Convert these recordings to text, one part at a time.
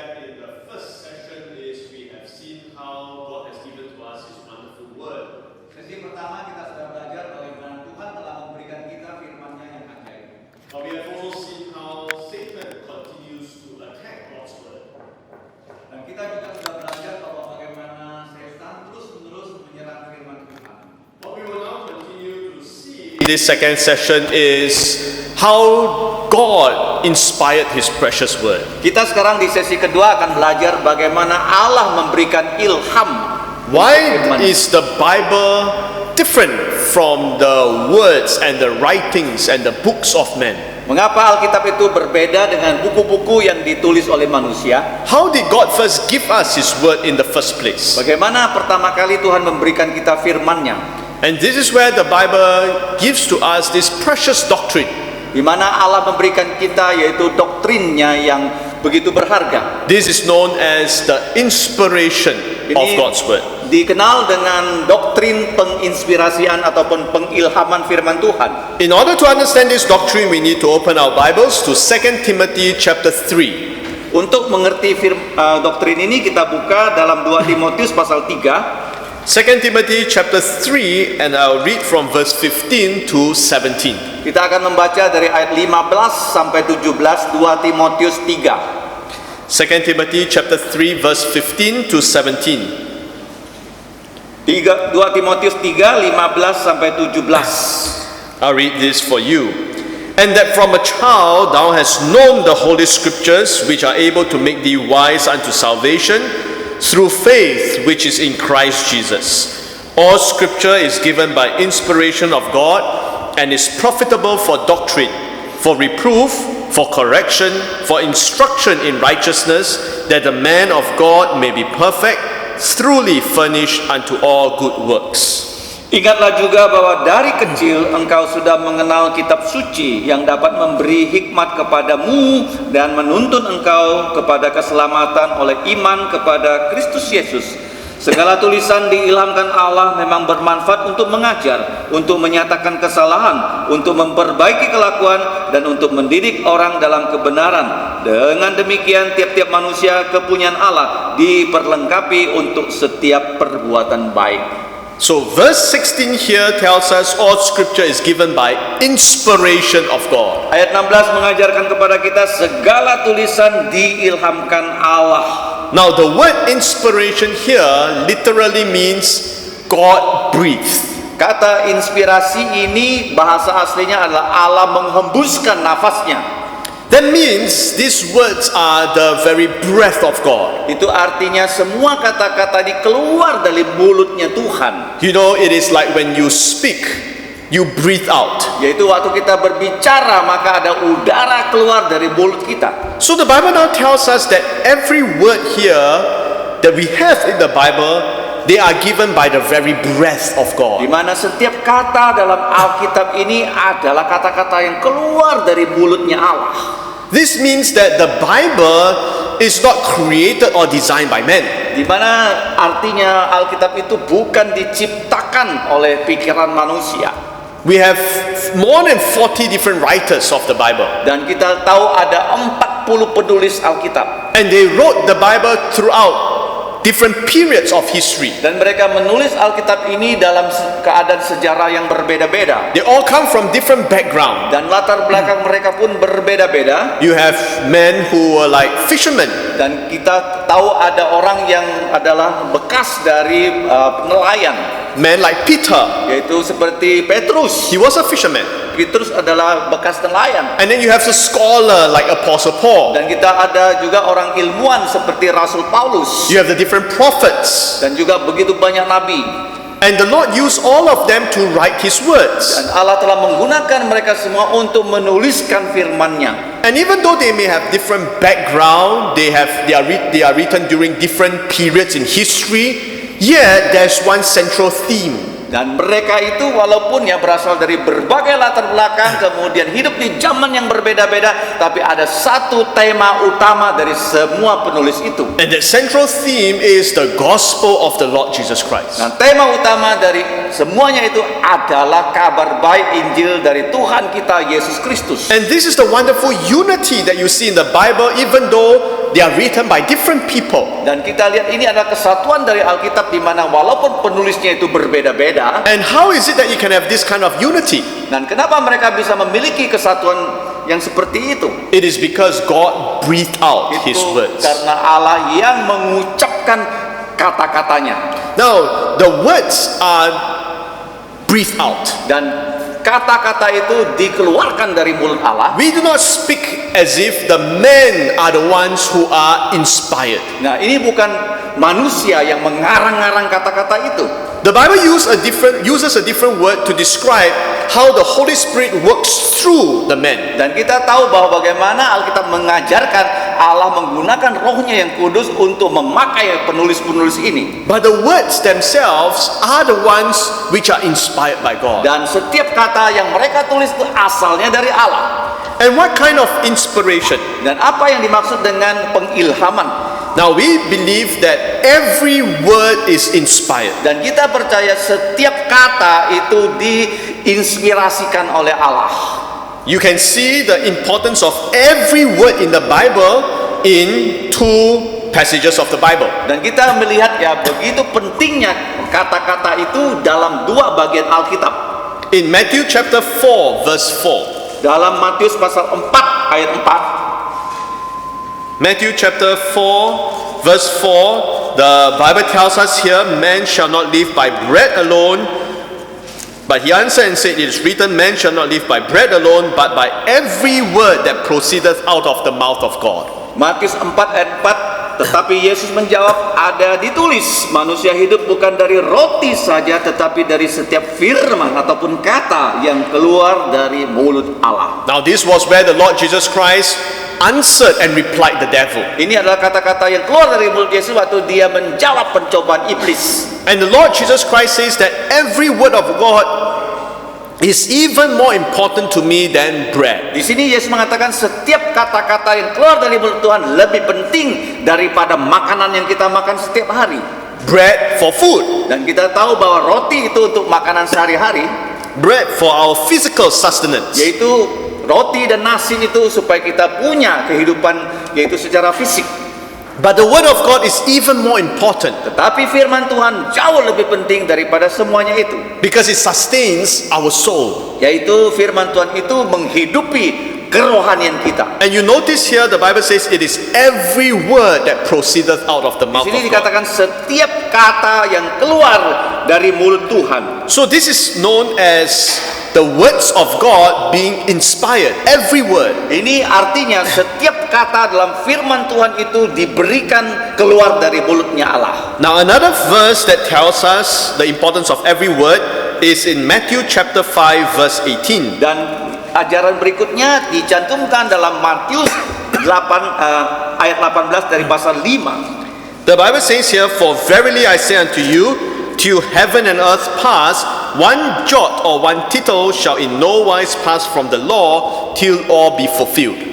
that in the first session is we have seen how God has given to us His wonderful word. Sesi pertama kita sudah belajar bagaimana Tuhan telah memberikan kita firman-Nya yang ajaib. But we have also seen how Satan continues to attack God's word. Dan kita juga sudah belajar bahwa bagaimana setan terus-menerus menyerang firman Tuhan. What we will now continue to see in this second session is how God inspired His precious word. Kita sekarang di sesi kedua akan belajar bagaimana Allah memberikan ilham. Why is the Bible different from the words and the writings and the books of men? Mengapa Alkitab itu berbeda dengan buku-buku yang ditulis oleh manusia? How did God first give us His word in the first place? Bagaimana pertama kali Tuhan memberikan kita firman-Nya? And this is where the Bible gives to us this precious doctrine. Di mana Allah memberikan kita yaitu doktrinnya yang begitu berharga. This is known as the inspiration of God's word. Dikenal dengan doktrin penginspirasian ataupun pengilhaman firman Tuhan. In order to understand this doctrine, we need to open our Bibles to 2 Timothy chapter 3. Untuk mengerti doktrin ini kita buka dalam 2 Timotius pasal 3. 2 Timothy chapter 3, and I'll read from verse 15 to 17. Kita akan membaca dari ayat 15 sampai 17 2 Timotius 3. 2 Timothy chapter 3 verse 15 to 17. 2 Timotius 3 15 sampai 17. I'll read this for you. And that from a child thou hast known the holy scriptures, which are able to make thee wise unto salvation through faith which is in Christ Jesus. All scripture is given by inspiration of God and is profitable for doctrine, for reproof, for correction, for instruction in righteousness, that the man of God may be perfect, truly furnished unto all good works. Ingatlah juga bahwa dari kecil engkau sudah mengenal kitab suci yang dapat memberi hikmat kepadamu dan menuntun engkau kepada keselamatan oleh iman kepada Kristus Yesus. Segala tulisan diilhamkan Allah memang bermanfaat untuk mengajar, untuk menyatakan kesalahan, untuk memperbaiki kelakuan, dan untuk mendidik orang dalam kebenaran. Dengan demikian tiap-tiap manusia kepunyaan Allah diperlengkapi untuk setiap perbuatan baik. So verse 16 here tells us all scripture is given by inspiration of God. Ayat 16 mengajarkan kepada kita segala tulisan diilhamkan Allah. Now the word inspiration here literally means God breathed. Kata inspirasi ini bahasa aslinya adalah Allah menghembuskan nafasnya. That means these words are the very breath of God. Itu artinya semua kata-kata ini keluar dari mulutnya Tuhan. You know, it is like when you speak, you breathe out. Yaitu waktu kita berbicara maka ada udara keluar dari mulut kita. So the Bible now tells us that every word here that we have in the Bible, they are given by the very breath of God. Di mana setiap kata dalam Alkitab ini adalah kata-kata yang keluar dari mulutnya Allah. This means that the Bible is not created or designed by men. Di mana artinya Alkitab itu bukan diciptakan oleh pikiran manusia. We have more than 40 different writers of the Bible. Dan kita tahu ada 40 penulis Alkitab. And they wrote the Bible throughout different periods of history. Dan mereka menulis Alkitab ini dalam keadaan sejarah yang berbeda-beda. They all come from different background. Dan latar belakang mereka pun berbeda-beda. You have men who were like fishermen. Dan kita tahu ada orang yang adalah bekas dari nelayan. Men like Peter, yaitu seperti Petrus. he was a fisherman. Petrus adalah bekas nelayan. And then you have a scholar like Apostle Paul. Dan kita ada juga orang ilmuwan seperti Rasul Paulus. You have the different prophets. Dan juga begitu banyak nabi. And the Lord used all of them to write His words. Dan Allah telah menggunakan mereka semua untuk menuliskan firman-Nya. And even though they may have different background, they are written during different periods in history, yet there's one central theme. Dan mereka itu walaupun ya berasal dari berbagai latar belakang, kemudian hidup di zaman yang berbeda-beda, tapi ada satu tema utama dari semua penulis itu. And that central theme is the gospel of the Lord Jesus Christ. Nah, tema utama dari semuanya itu adalah kabar baik Injil dari Tuhan kita Yesus Kristus. And this is the wonderful unity that you see in the Bible, even though they are written by different people. Dan kita lihat ini adalah kesatuan dari Alkitab di mana walaupun penulisnya itu berbeda-beda. And how is it that you can have this kind of unity? Dan kenapa mereka bisa memiliki kesatuan yang seperti itu? It is because God breathed out His Itu words. karena Allah yang mengucapkan kata-katanya. Now, the words are breathed out. Dan kata-kata itu dikeluarkan dari mulut Allah. We do not speak as if the men are the ones who are inspired. Nah, ini bukan manusia yang mengarang-arang kata-kata itu. The Bible uses a different word to describe how the Holy Spirit works through the men. Dan kita tahu bahwa bagaimana Alkitab mengajarkan Allah menggunakan rohnya yang kudus untuk memakai penulis-penulis ini. But the words themselves are the ones which are inspired by God. Dan setiap kata yang mereka tulis itu asalnya dari Allah. And what kind of inspiration? Dan apa yang dimaksud dengan pengilhaman? Now we believe that every word is inspired. Dan kita percaya setiap kata itu diinspirasikan oleh Allah. You can see the importance of every word in the Bible in two passages of the Bible. Dan kita melihat ya begitu pentingnya kata-kata itu dalam dua bagian Alkitab. In Matthew chapter 4 verse 4. Dalam Matius pasal 4 ayat 4. Matthew chapter 4 verse 4, the Bible tells us here, man shall not live by bread alone. But he answered and said, it is written, man shall not live by bread alone, but by every word that proceedeth out of the mouth of God. Matius 4 ayat 4, tetapi Yesus menjawab, ada ditulis, manusia hidup bukan dari roti saja, tetapi dari setiap firman ataupun kata yang keluar dari mulut Allah. Now this was where the Lord Jesus Christ answered and replied the devil. Ini adalah kata-kata yang keluar dari mulut Yesus waktu dia menjawab pencobaan iblis. And the Lord Jesus Christ says that every word of God is even more important to me than bread. Di sini Yesus mengatakan setiap kata-kata yang keluar dari mulut Tuhan lebih penting daripada makanan yang kita makan setiap hari. Bread for food, Dan kita tahu bahwa roti itu untuk makanan sehari-hari, bread for our physical sustenance. yaitu roti dan nasi itu supaya kita punya kehidupan yaitu secara fisik. But the word of God is even more important Tetapi firman Tuhan jauh lebih penting daripada semuanya itu. because it sustains our soul. Yaitu firman Tuhan itu menghidupi kerohanian kita. And you notice here the Bible says it is every word that proceedeth out of the Di mouth sini of God. dikatakan setiap kata yang keluar dari mulut Tuhan. So this is known as the words of God being inspired. Every word. Ini artinya setiap kata dalam firman Tuhan itu diberikan keluar dari mulutnya Allah. Now another verse that tells us the importance of every word is in Matthew chapter 5 verse 18. Dan ajaran berikutnya dicantumkan dalam Matius 8 ayat 18 dari pasal 5. The Bible says here, for verily I say unto you, till heaven and earth pass, one jot or one tittle shall in no wise pass from the law till all be fulfilled.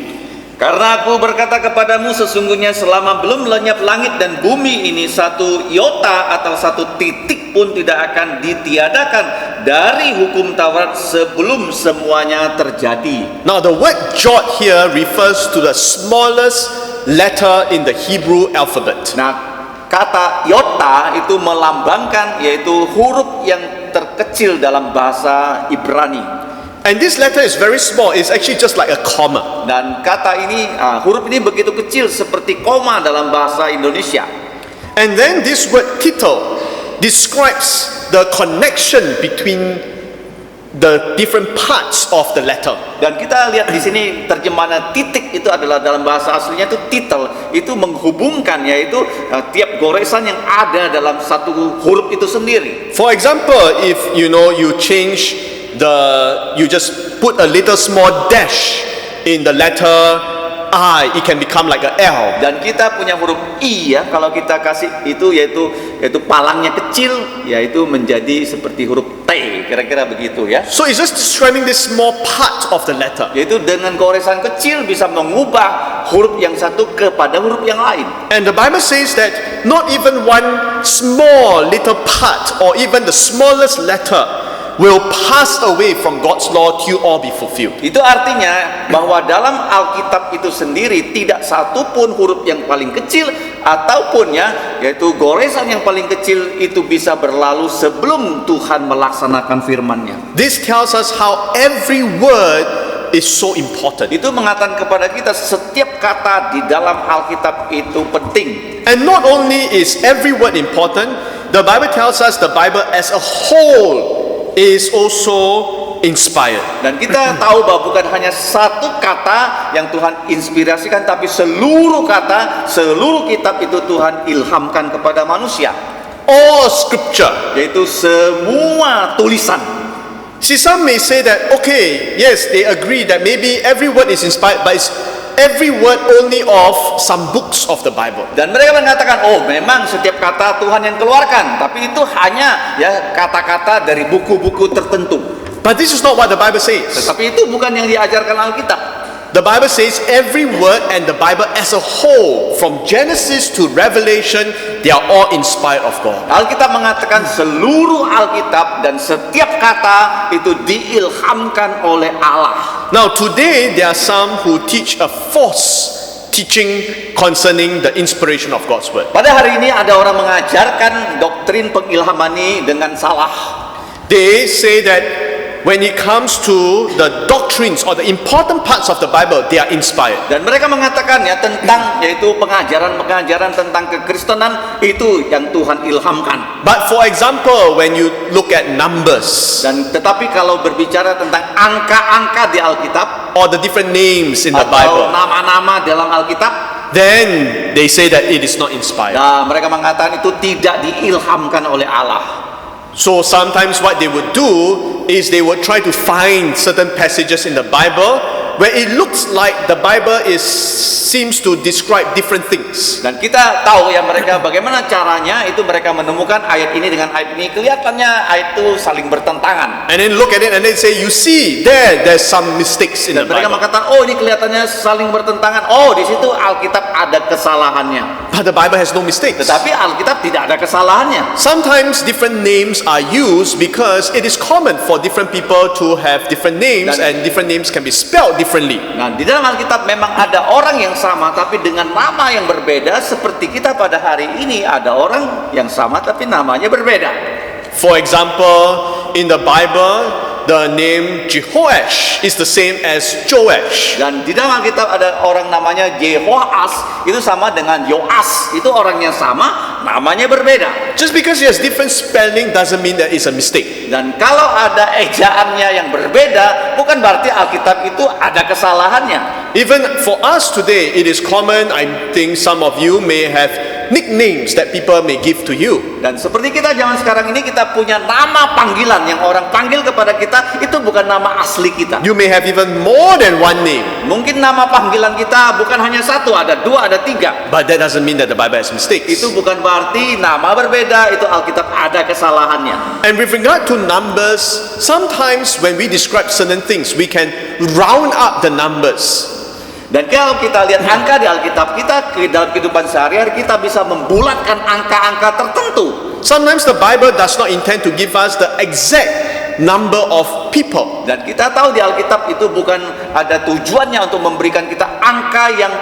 Karena aku berkata kepadamu, sesungguhnya selama belum lenyap langit dan bumi ini, satu iota atau satu titik pun tidak akan ditiadakan dari hukum Taurat sebelum semuanya terjadi. Now the word jot here refers to the smallest letter in the Hebrew alphabet. Nah, kata iota itu melambangkan yaitu huruf yang terkecil dalam bahasa Ibrani. And this letter is very small. It's actually just like a comma. Dan kata ini, huruf ini begitu kecil seperti koma dalam bahasa Indonesia. And then this word tittle describes the connection between the different parts of the letter. Dan kita lihat di sini terjemahan titik itu adalah dalam bahasa aslinya itu title, itu menghubungkan yaitu tiap goresan yang ada dalam satu huruf itu sendiri. For example, if you change you just put a little small dash in the letter I, it can become like a L. Dan kita punya huruf I ya, kalau kita kasih itu yaitu palangnya kecil, yaitu menjadi seperti huruf T, kira-kira begitu ya. So it's just describing this small part of the letter. Yaitu dengan goresan kecil bisa mengubah huruf yang satu kepada huruf yang lain. And the Bible says that not even one small little part or even the smallest letter will pass away from God's law till all be fulfilled. Itu artinya bahwa dalam Alkitab itu sendiri tidak satu pun huruf yang paling kecil ataupun yaitu goresan yang paling kecil itu bisa berlalu sebelum Tuhan melaksanakan firman-Nya. This tells us how every word is so important. Itu mengatakan kepada kita setiap kata di dalam Alkitab itu penting. And not only is every word important, the Bible tells us the Bible as a whole is also inspired. Dan kita tahu bahwa bukan hanya satu kata yang Tuhan inspirasikan, tapi seluruh kata, seluruh kitab itu Tuhan ilhamkan kepada manusia. All scripture. Yaitu semua tulisan. See, some may say that, okay, yes, they agree that maybe every word is inspired, but it's every word only of some books of the Bible. Dan mereka mengatakan, oh memang setiap kata Tuhan yang keluarkan, tapi itu hanya kata-kata dari buku-buku tertentu. But this is not what the Bible says. Tetapi itu bukan yang diajarkan Alkitab. The Bible says every word and the Bible as a whole, from Genesis to Revelation, they are all inspired of God. Alkitab mengatakan seluruh Alkitab dan setiap kata itu diilhamkan oleh Allah. Now today there are some who teach a false teaching concerning the inspiration of God's word. Pada hari ini ada orang mengajarkan doktrin pengilhaman ini dengan salah. They say that when it comes to the doctrines or the important parts of the Bible, they are inspired. Dan mereka mengatakan tentang yaitu pengajaran-pengajaran tentang kekristenan itu yang Tuhan ilhamkan. But for example, when you look at numbers, Dan tetapi kalau berbicara tentang angka-angka di Alkitab or the different names in the atau Bible, nama-nama dalam Alkitab, then they say that it is not inspired. nah mereka mengatakan itu tidak diilhamkan oleh Allah. So sometimes what they would do is they would try to find certain passages in the Bible where it looks like the Bible seems to describe different things. Dan kita tahu mereka bagaimana caranya itu mereka menemukan ayat ini dengan ayat ini, kelihatannya ayat itu saling bertentangan. And then look at it and then say, you see, there's some mistakes in the Dan mereka Bible. mengatakan, oh ini kelihatannya saling bertentangan. Oh di situ Alkitab ada kesalahannya. But the Bible has no mistakes. Tetapi Alkitab tidak ada kesalahannya. Sometimes different names are used because it is common for different people to have different names, and different names can be spelled differently. Nah, di dalam Alkitab memang ada orang yang sama tapi dengan nama yang berbeda, seperti kita pada hari ini ada orang yang sama tapi namanya berbeda. For example, in the Bible, the name Jehoash is the same as Joash. Dan di dalam Alkitab ada orang namanya Jehoas, itu sama dengan Yoas, itu orang yang sama, namanya berbeda. Just because he has different spelling doesn't mean that it's a mistake. Dan kalau ada ejaannya yang berbeda, bukan berarti Alkitab itu ada kesalahannya. Even for us today, it is common, I think some of you may have nicknames that people may give to you. Dan seperti kita zaman sekarang ini, kita punya nama panggilan yang orang panggil kepada kita, itu bukan nama asli kita. You may have even more than one name. Mungkin nama panggilan kita bukan hanya satu, ada dua, ada tiga. But that doesn't mean that the Bible has mistakes. Itu bukan berarti nama berbeda, itu Alkitab ada kesalahannya. And with regard to numbers, sometimes when we describe certain things, we can round up the numbers. Dan kalau kita lihat angka di Alkitab kita, dalam kehidupan sehari-hari kita bisa membulatkan angka-angka tertentu. Sometimes the Bible does not intend to give us the exact number of people. Dan kita tahu di Alkitab itu bukan ada tujuannya untuk memberikan kita angka yang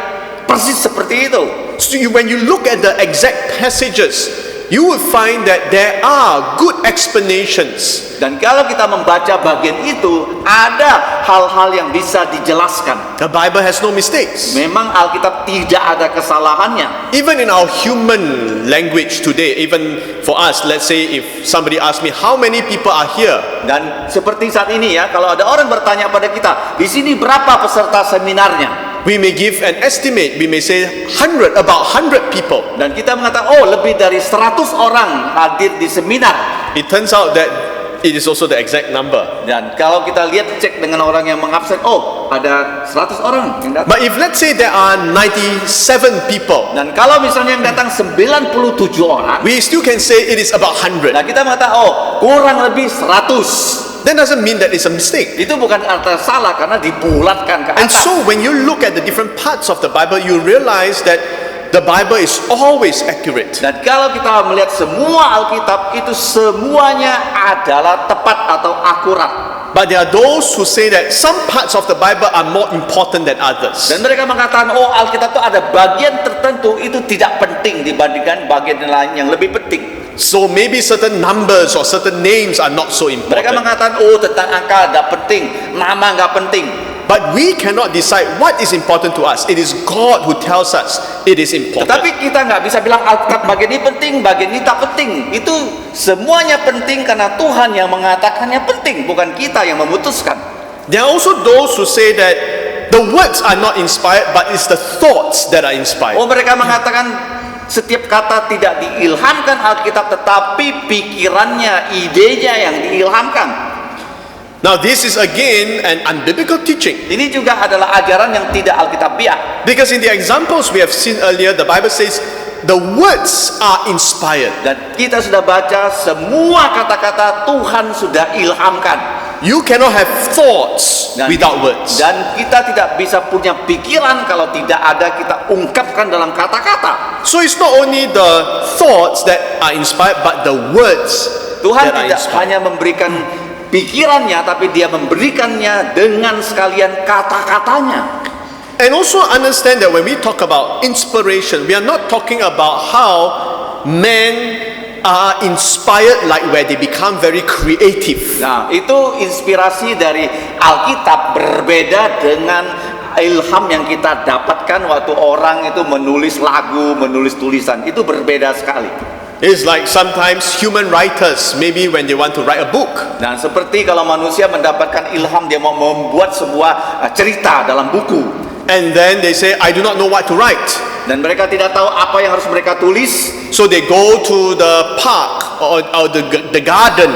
persis seperti itu. So when you look at the exact passages, you will find that there are good explanations. Dan kalau kita membaca bagian itu, ada hal-hal yang bisa dijelaskan. The Bible has no mistakes. Memang Alkitab tidak ada kesalahannya. Even in our human language today, even for us, let's say if somebody asks me, how many people are here? Dan seperti saat ini kalau ada orang bertanya pada kita, di sini berapa peserta seminarnya? We may give an estimate, we may say about 100 people. Dan kita mengatakan, oh lebih dari 100 orang hadir di seminar. It turns out that it is also the exact number. Dan kalau kita lihat cek dengan orang yang mengabsen, oh ada 100 orang yang datang. But if let's say there are 97 people, Dan kalau misalnya yang datang 97 orang, we still can say it is about 100. nah kita mengatakan, oh kurang lebih 100. That doesn't mean that it's a mistake. Itu bukan arti salah karena dibulatkan ke And atas. so when you look at the different parts of the Bible, you realize that the Bible is always accurate. Dan kalau kita melihat semua Alkitab itu semuanya adalah tepat atau akurat. But there are those who say that some parts of the Bible are more important than others. Dan mereka mengatakan, oh Alkitab itu ada bagian tertentu itu tidak penting dibandingkan bagian lain yang lebih penting. So maybe certain numbers or certain names are not so Mereka important. mengatakan, oh tentang angka tidak penting, nama nggak penting. But we cannot decide what is important to us. It is God who tells us it is important. Tetapi kita nggak bisa bilang Alkitab bagian ini penting, bagian ini tak penting. Itu semuanya penting karena Tuhan yang mengatakannya penting, bukan kita yang memutuskan. There are also those who say that the words are not inspired, but it's the thoughts that are inspired. Oh, mereka mengatakan setiap kata tidak diilhamkan Alkitab, tetapi pikirannya, idenya yang diilhamkan. Now this is again an unbiblical teaching. Ini juga adalah ajaran yang tidak Alkitabiah. Because in the examples we have seen earlier, the Bible says the words are inspired. Dan kita sudah baca semua kata-kata Tuhan sudah ilhamkan. You cannot have thoughts without words. Dan kita tidak bisa punya pikiran kalau tidak ada kita ungkapkan dalam kata-kata. So it's not only the thoughts that are inspired, but the words Tuhan that are tidak inspired. hanya memberikan pikirannya, tapi dia memberikannya dengan sekalian kata-katanya. And also understand that when we talk about inspiration, we are not talking about how men are inspired like where they become very creative. Nah, itu inspirasi dari Alkitab berbeda dengan ilham yang kita dapatkan waktu orang itu menulis lagu, menulis tulisan. Itu berbeda sekali. It's like sometimes human writers, maybe when they want to write a book, Nah, seperti kalau manusia mendapatkan ilham, dia mau membuat sebuah cerita dalam buku. and then they say, I do not know what to write. Dan mereka tidak tahu apa yang harus mereka tulis. So they go to the park or the garden,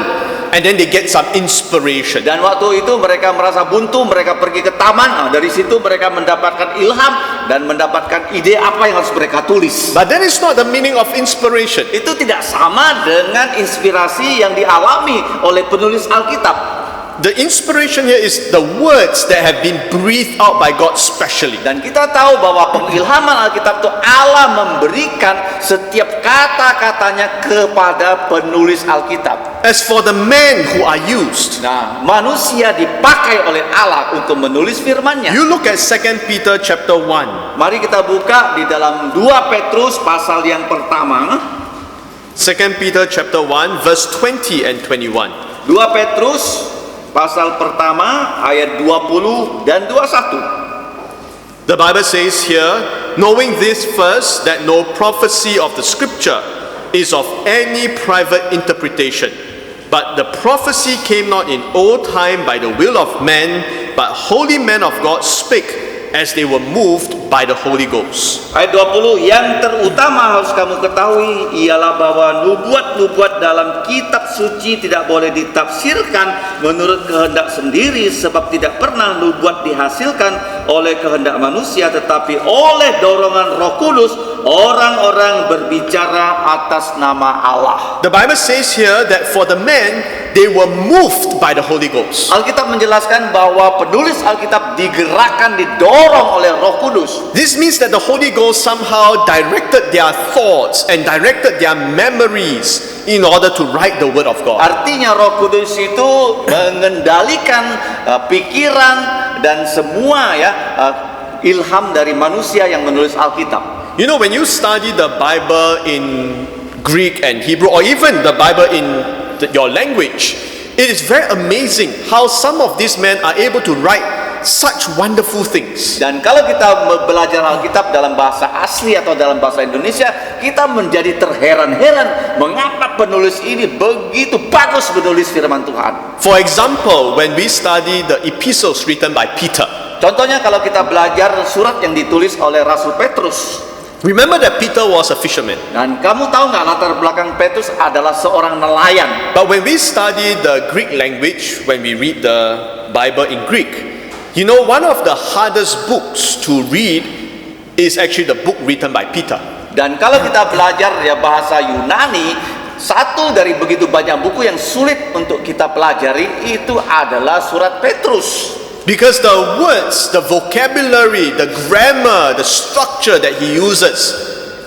and then they get some inspiration. Dan waktu itu mereka merasa buntu, mereka pergi ke taman. Nah, dari situ mereka mendapatkan ilham dan mendapatkan ide apa yang harus mereka tulis. But that is not the meaning of inspiration. Itu tidak sama dengan inspirasi yang dialami oleh penulis Alkitab. The inspiration here is the words that have been breathed out by God specially. Dan kita tahu bahwa pengilhaman Alkitab itu Allah memberikan setiap kata-katanya kepada penulis Alkitab. As for the men who are used, Nah, manusia dipakai oleh Allah untuk menulis firman-Nya. you look at 2 Peter chapter 1. Mari kita buka di dalam 2 Petrus pasal yang pertama. 2 Peter chapter 1 verse 20 and 21. 2 Petrus pasal pertama ayat 20 dan 21. The Bible says here, knowing this first, that no prophecy of the scripture is of any private interpretation, but the prophecy came not in old time by the will of men, but holy men of God spake as they were moved by the Holy Ghost. Ayat 20, yang terutama harus kamu ketahui ialah bahwa nubuat-nubuat dalam kitab suci tidak boleh ditafsirkan menurut kehendak sendiri, sebab tidak pernah nubuat dihasilkan oleh kehendak manusia, tetapi oleh dorongan Roh Kudus orang-orang berbicara atas nama Allah. The Bible says here that for the men, they were moved by the Holy Ghost. Alkitab menjelaskan bahwa penulis Alkitab digerakkan, didorong oleh Roh Kudus. This means that the Holy Ghost somehow directed their thoughts and directed their memories in order to write the Word of God. Artinya Roh Kudus itu mengendalikan pikiran dan semua ilham dari manusia yang menulis Alkitab. You know, when you study the Bible in Greek and Hebrew, or even the Bible in your language, it is very amazing how some of these men are able to write such wonderful things. Dan kalau kita belajar Alkitab dalam bahasa asli atau dalam bahasa Indonesia, kita menjadi terheran-heran mengapa penulis ini begitu bagus menulis firman Tuhan. For example, when we study the epistles written by Peter, Contohnya kalau kita belajar surat yang ditulis oleh Rasul Petrus. remember that Peter was a fisherman. Dan kamu tahu nggak latar belakang Petrus adalah seorang nelayan. But when we study the Greek language, when we read the Bible in Greek, you know, one of the hardest books to read is actually the book written by Peter. Dan kalau kita belajar bahasa Yunani, satu dari begitu banyak buku yang sulit untuk kita pelajari itu adalah surat Petrus. Because the words, the vocabulary, the grammar, the structure that he uses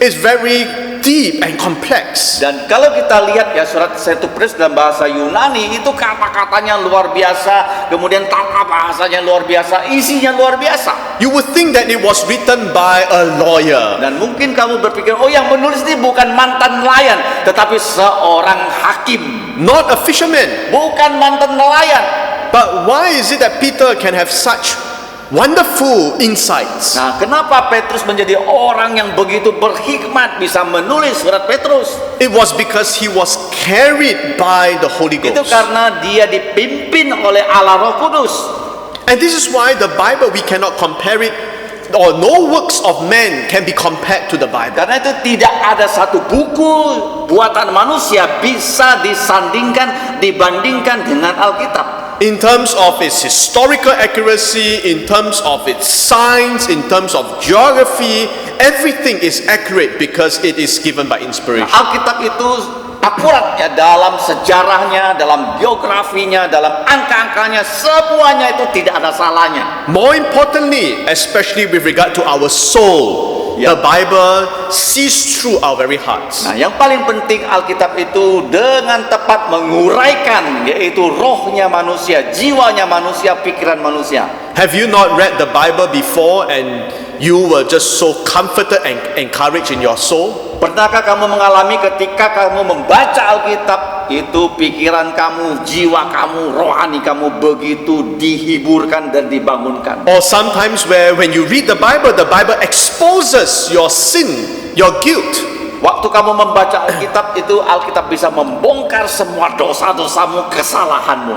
is very deep and complex. Dan kalau kita lihat ya surat Setupres dalam bahasa Yunani itu kata-katanya luar biasa, kemudian tata bahasanya luar biasa, isinya luar biasa. You would think that it was written by a lawyer. Dan mungkin kamu berpikir, oh yang menulis ini bukan mantan nelayan, tetapi seorang hakim. Not a fisherman. Bukan mantan nelayan. But why is it that Peter can have such wonderful insights? Nah, kenapa Petrus menjadi orang yang begitu berhikmat bisa menulis surat Petrus? It was because he was carried by the Holy Itu Ghost. karena dia dipimpin oleh Allah Roh Kudus. And this is why the Bible, we cannot compare it, or no works of man can be compared to the Bible. Karena itu tidak ada satu buku buatan manusia bisa disandingkan, dibandingkan dengan Alkitab. In terms of its historical accuracy, in terms of its science, in terms of geography, everything is accurate because it is given by inspiration. Alkitab itu akuratnya dalam sejarahnya, dalam geografinya, dalam angka-angkanya, semuanya itu tidak ada salahnya. More importantly, especially with regard to our soul, the Bible sees through our very hearts. Nah, yang paling penting Alkitab itu dengan tepat menguraikan, yaitu rohnya manusia, jiwanya manusia, pikiran manusia. Have you not read the Bible before and you were just so comforted and encouraged in your soul? Pernahkah kamu mengalami ketika kamu membaca Alkitab, itu pikiran kamu, jiwa kamu, rohani kamu begitu dihiburkan dan dibangunkan? Or sometimes when you read the Bible exposes your sin, your guilt. Waktu kamu membaca Alkitab itu, Alkitab bisa membongkar semua dosa-dosamu, kesalahanmu.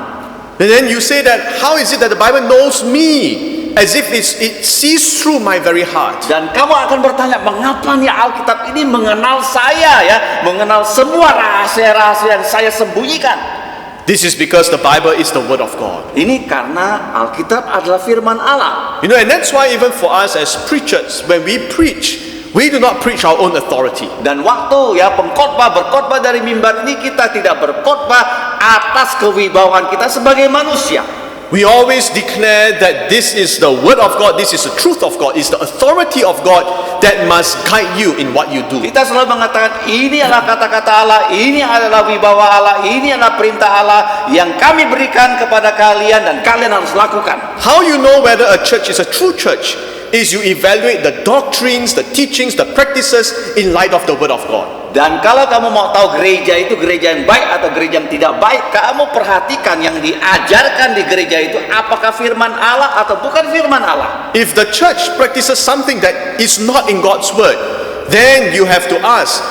And then you say that, how is it that the Bible knows me? As if it sees through my very heart. Dan kamu akan bertanya, mengapa nih Alkitab ini mengenal saya ya, mengenal semua rahasia-rahasia yang saya sembunyikan? This is because the Bible is the Word of God. Ini karena Alkitab adalah firman Allah. You know, and that's why even for us as preachers, when we preach, we do not preach our own authority. Dan waktu ya berkhotbah dari mimbar ini, kita tidak berkhotbah atas kewibawaan kita sebagai manusia. We always declare that this is the Word of God, this is the truth of God, is the authority of God that must guide you in what you do. Kita selalu mengatakan ini adalah kata-kata Allah, ini adalah wibawa Allah, ini adalah perintah Allah yang kami berikan kepada kalian dan kalian harus lakukan. How you know whether a church is a true church is you evaluate the doctrines, the teachings, the practices in light of the Word of God. Dan kalau kamu mau tahu gereja itu gereja yang baik atau gereja yang tidak baik, kamu perhatikan yang diajarkan di gereja itu apakah firman Allah atau bukan firman Allah. If the church practices something that is not in God's Word, then you have to ask,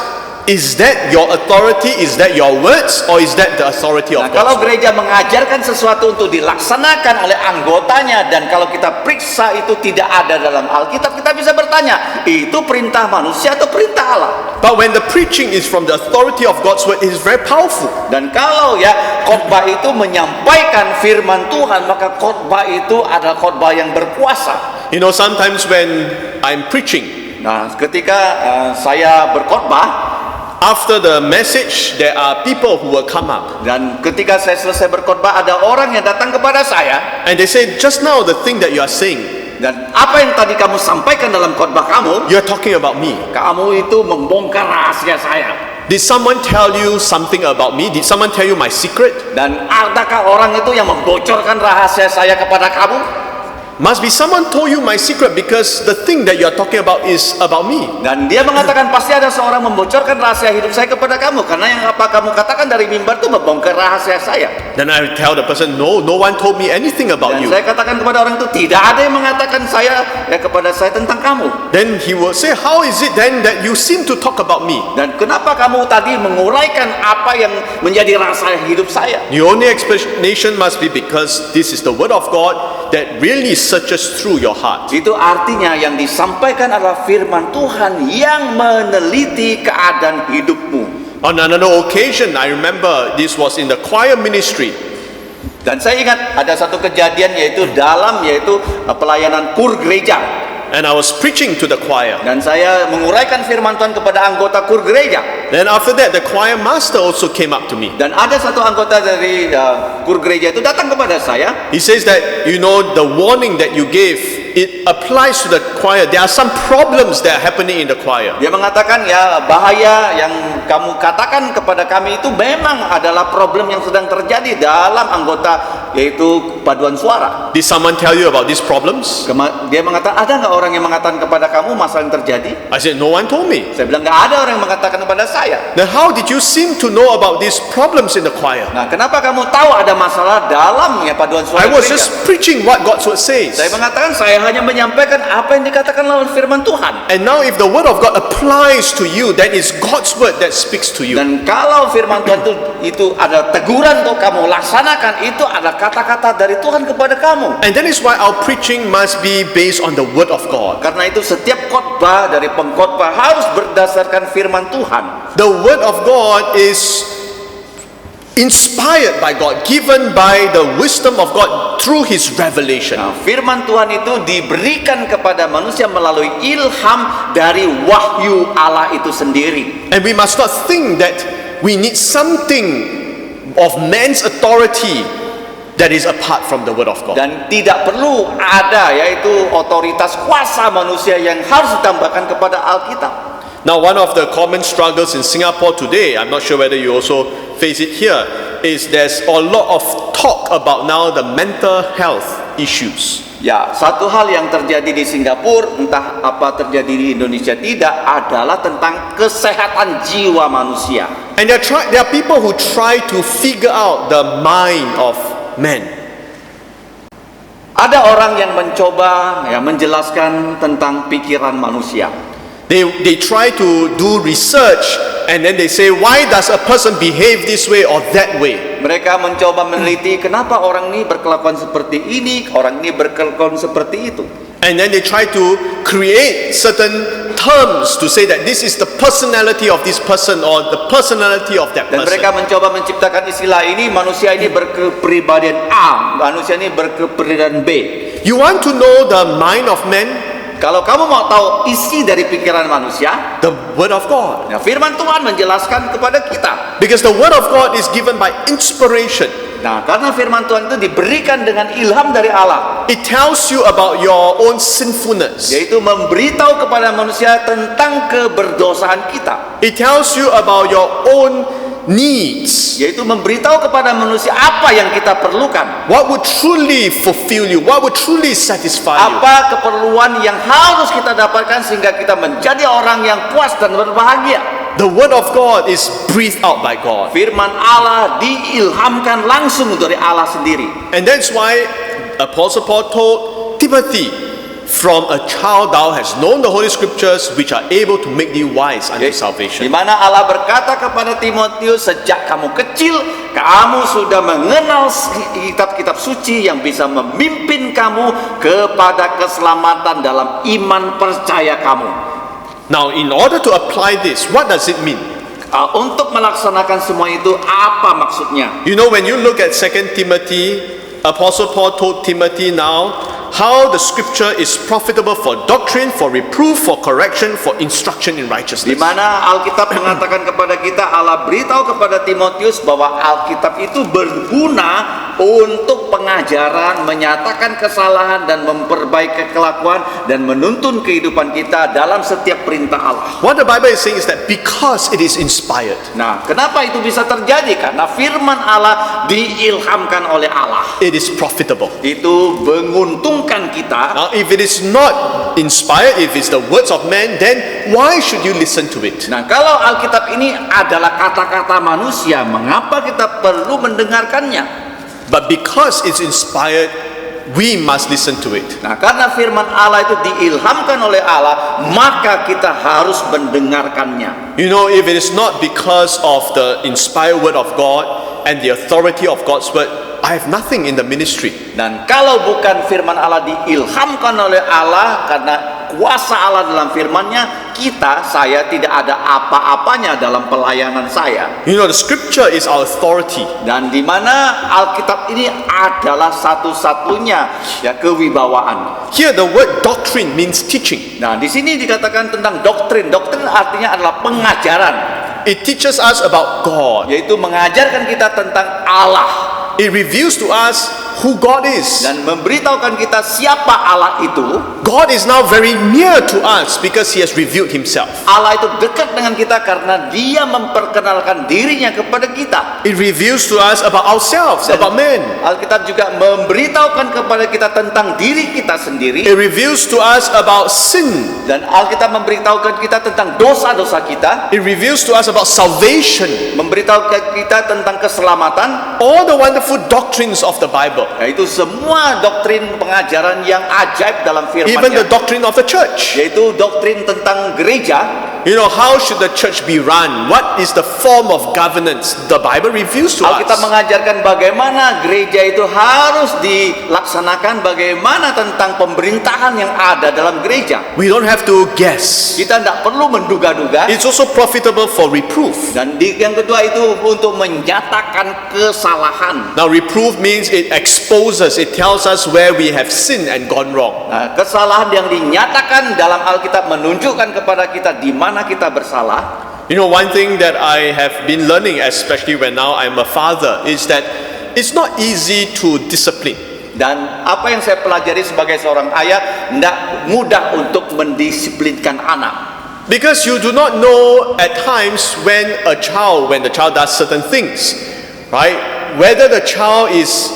is that your authority, is that your words, or is that the authority of Nah, God's kalau Word? gereja mengajarkan sesuatu untuk dilaksanakan oleh anggotanya, dan kalau kita periksa itu tidak ada dalam Alkitab, kita bisa bertanya, itu perintah manusia atau perintah Allah? But when the preaching is from the authority of God's Word, it is very powerful. Dan kalau ya khotbah itu menyampaikan firman Tuhan, maka khotbah itu adalah khotbah yang berkuasa. You know, sometimes when I'm preaching, Nah, ketika saya berkhotbah, after the message, there are people who will come up dan ketika saya selesai berkhotbah, ada orang yang datang kepada saya and they say, just now the thing that you are saying, dan apa yang tadi kamu sampaikan dalam khotbah kamu, you're talking about me. kamu itu membongkar rahasia saya. Did someone tell you something about me? Did someone tell you my secret? Dan adakah orang itu yang membocorkan rahasia saya kepada kamu? Must be someone told you my secret because the thing that you are talking about is about me. Dan dia mengatakan pasti ada seorang membocorkan rahasia hidup saya kepada kamu, karena yang apa kamu katakan dari mimbar itu membongkar rahasia saya. Then I tell the person, no one told me anything about Dan you. saya katakan kepada orang itu, tidak ada yang mengatakan kepada saya tentang kamu. Then he will say, how is it then that you seem to talk about me? Dan kenapa kamu tadi menguraikan apa yang menjadi rahasia hidup saya? The only explanation must be because this is the Word of God that really searches through your heart. Itu artinya yang disampaikan adalah firman Tuhan yang meneliti keadaan hidupmu. On another occasion, I remember this was in the choir ministry. Dan saya ingat ada satu kejadian yaitu pelayanan kur gereja. And I was preaching to the choir. Dan saya menguraikan firman Tuhan kepada anggota kur gereja. Then after that, the choir master also came up to me. Dan ada satu anggota dari kur gereja itu datang kepada saya. He says that, you know, the warning that you gave it applies to the choir. There are some problems that are happening in the choir. Dia mengatakan ya bahaya yang kamu katakan kepada kami itu memang adalah problem yang sedang terjadi dalam anggota yaitu paduan suara. Did someone tell you about these problems? Dia mengatakan ada nggak orang yang mengatakan kepada kamu masalah yang terjadi? I said, no one told me. Saya bilang nggak ada orang yang mengatakan kepada saya. Then how did you seem to know about these problems in the choir? Nah, kenapa kamu tahu ada masalah dalam ya paduan suara I was gereja? just preaching what God's word says. Saya mengatakan saya hanya menyampaikan apa yang dikatakan lawan firman Tuhan. And now if the word of God applies to you, then it's God's word that speaks to you. Dan kalau firman Tuhan itu ada teguran untuk kamu laksanakan, itu ada kata-kata dari Tuhan kepada kamu. And that is why our preaching must be based on the word of God. Karena itu setiap khotbah dari pengkhotbah harus berdasarkan firman Tuhan. The word of God is inspired by God, given by the wisdom of God through His revelation. Nah, firman Tuhan itu diberikan kepada manusia melalui ilham dari wahyu Allah itu sendiri. And we must not think that we need something of man's authority that is apart from the word of God. Dan tidak perlu ada yaitu otoritas kuasa manusia yang harus ditambahkan kepada Alkitab. Now, one of the common struggles in Singapore today, I'm not sure whether you also face it here, is there's a lot of talk about now the mental health issues. Ya, satu hal yang terjadi di Singapura, entah apa terjadi di Indonesia tidak, adalah tentang kesehatan jiwa manusia. And there are people who try to figure out the mind of man. Ada orang yang mencoba menjelaskan tentang pikiran manusia. They try to do research and then they say, why does a person behave this way or that way? Mereka mencoba meneliti kenapa orang ini berkelakuan seperti ini, orang ini berkelakuan seperti itu. And then they try to create certain terms to say that this is the personality of this person or the personality of that Dan mereka person. mencoba menciptakan istilah ini, manusia ini berkepribadian A, manusia ini berkepribadian B. You want to know the mind of man? Kalau kamu mau tahu isi dari pikiran manusia, The word of God. ya firman Tuhan menjelaskan kepada kita. Because the word of God is given by inspiration. Nah, karena firman Tuhan itu diberikan dengan ilham dari Allah, It tells you about your own sinfulness. yaitu memberitahu kepada manusia tentang keberdosaan kita, It tells you about your own needs. yaitu memberitahu kepada manusia apa yang kita perlukan, What would truly fulfill you? What would truly satisfy you? apa keperluan yang harus kita dapatkan sehingga kita menjadi orang yang puas dan berbahagia. The word of God is breathed out by God. Firman Allah diilhamkan langsung dari Allah sendiri. And that's why Apostle Paul told Timothy, from a child thou hast known the Holy Scriptures, which are able to make thee wise unto Di salvation. mana Allah berkata kepada Timotius, sejak kamu kecil, kamu sudah mengenal kitab-kitab suci yang bisa memimpin kamu kepada keselamatan dalam iman percaya kamu. Now, in order to apply this, what does it mean? Untuk melaksanakan semua itu, apa maksudnya? You know, when you look at 2 Timothy, Apostle Paul told Timothy now how the scripture is profitable for doctrine, for reproof, for correction, for instruction in Di righteousness. mana Alkitab mengatakan kepada kita, Allah beritahu kepada Timotius bahwa Alkitab itu berguna untuk pengajaran, menyatakan kesalahan dan memperbaiki kelakuan dan menuntun kehidupan kita dalam setiap perintah Allah. What the Bible is saying is that because it is inspired, Nah, kenapa itu bisa terjadi? Karena firman Allah diilhamkan oleh Allah. it is profitable. Itu menguntungkan kita. Now, if it is not inspired, if it's the words of man, then why should you listen to it? Nah, kalau Alkitab ini adalah kata-kata manusia, mengapa kita perlu mendengarkannya? But because it's inspired, we must listen to it. Nah, karena firman Allah itu diilhamkan oleh Allah, maka kita harus mendengarkannya. You know, if it is not because of the inspired word of God and the authority of God's word, I have nothing in the ministry. Dan kalau bukan firman Allah diilhamkan oleh Allah, karena kuasa Allah dalam firman-Nya, saya tidak ada apa-apanya dalam pelayanan saya. You know, the scripture is our authority. Dan di mana Alkitab ini adalah satu-satunya kewibawaan. Here the word doctrine means teaching. Nah, di sini dikatakan tentang doktrin. Doktrin artinya adalah pengajaran, It teaches us about God. yaitu mengajarkan kita tentang Allah. It reveals to us who God is. dan memberitahukan kita siapa Allah itu. God is now very near to us because He has revealed Himself. Allah itu dekat dengan kita karena Dia memperkenalkan dirinya kepada kita. It reveals to us about ourselves, about men. Alkitab juga memberitahukan kepada kita tentang diri kita sendiri, It reveals to us about sin. dan Alkitab memberitahukan kita tentang dosa-dosa kita, It reveals to us about salvation. memberitahukan kita tentang keselamatan, All the wonderful doctrines of the Bible. yaitu semua doktrin pengajaran yang ajaib dalam Even the firman-Nya, doctrine of the church. yaitu doktrin tentang gereja. You know, how should the church be run? What is the form of governance? The Bible reveals to Alkitab us. mengajarkan bagaimana gereja itu harus dilaksanakan, bagaimana tentang pemerintahan yang ada dalam gereja. We don't have to guess. Kita tidak perlu menduga-duga. It's also profitable for reproof. Dan yang kedua itu untuk menyatakan kesalahan. Now, reproof means it exposes, it tells us where we have sinned and gone wrong. Nah, kesalahan yang dinyatakan dalam Alkitab menunjukkan kepada kita di mana kita bersalah. You know, one thing that I have been learning, especially when now I'm a father, is that it's not easy to discipline. Dan apa yang saya pelajari sebagai seorang ayah, tidak mudah untuk mendisiplinkan anak. Because you do not know at times when the child does certain things, right? Whether the child is